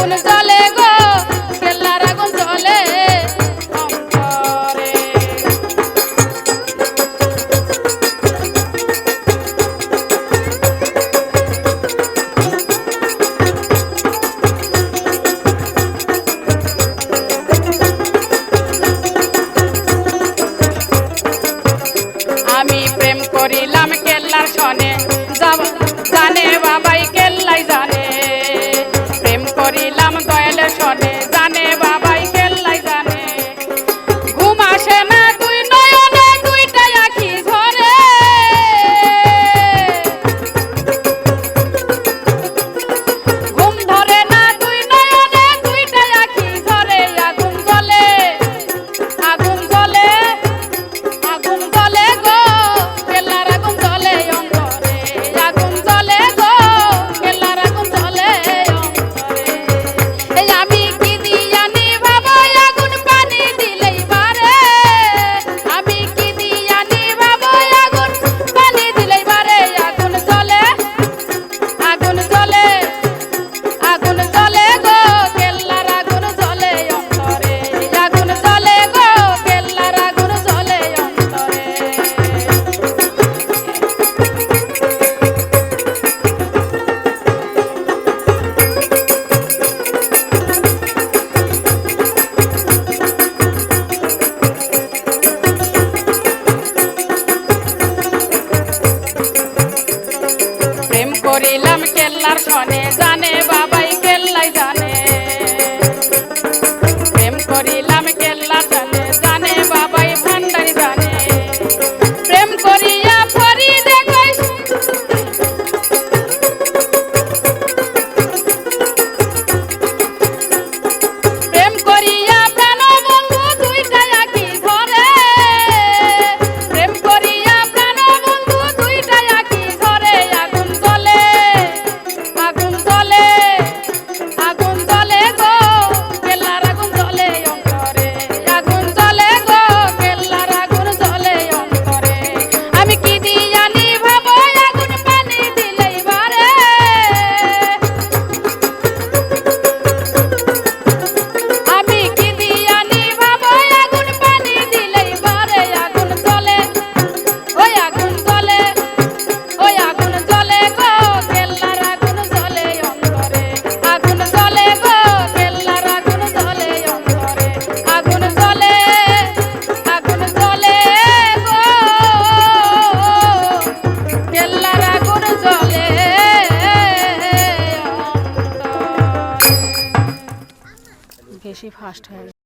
আগুন জ্বলে গো কেল্লার আগুন জ্বলে অন্তরে। আমি প্রেম করিলাম কেল্লার সনে জানে বাবাই কেল্লাই জানে, প্রেম করিলাম দয়ালের সনে জানে বাবাই কেল্লাই জানে। ঘুম আসে না তুই নয়নে দুইটা আখি ঝরে, ঘুম ধরে না তুই নয়নে দুইটা আখি ঝরে। আগুন জ্বলে আগুন জ্বলে আগুন জ্বলে গো কেল্লার আগুন জ্বলে অন্তরে। আগুন জ্বলে গো কেল্লার আগুন জ্বলে অন্তরে। এই আমি কি দিয়া নিভাবো আগুন পানি দিলেই বারে, আমি কি দিয়া নিভাবো আগুন পানি দিলেই বারে। আগুন জ্বলে আগুন জ্বলে আগুন জ্বলে গো কেল্লার আগুন জ্বলে অন্তরে। আগুন জ্বলে গো কেল্লার আগুন জ্বলে অন্তরে। প্রেম করিলাম কেল্লার সনে জানে বাবাই কেল্লাই জানে, প্রেম করিলাম কেল্লার সনে জানে বাবাই ভান্ডারি জানে। প্রেম করিয়া পরি দেখাই প্রেম করিয়া প্রাণ বন্ধু দুইটা আখি ধরে, প্রেম করিয়া প্রাণ বন্ধু দুইটা আখি ধরে। আগুন জ্বলে আগুন জ্বলে আগুন জ্বলে গো কেল্লার আগুন জ্বলে অন্তরে। আগুন জ্বলে গো কেল্লার আগুন জ্বলে অন্তরে। আমি কি দিয়া নিভাবো আগুন পানি দিলেই বারে, আমি কি দিয়া নিভাবো আগুন পানি দিলেই বারে। আগুন জ্বলে ওই আগুন জ্বলে ওই আগুন জ্বলে গো কেল্লার আগুন জ্বলে অন্তরে। আগুন জ্বলে গো কেল্লার আগুন জ্বলে অন্তরে। আগুন জ্বলে আগুন জ্বলে গো কেল্লার আগুন জ্বলে অন্তরে। বেশি ফাস্ট হয়ে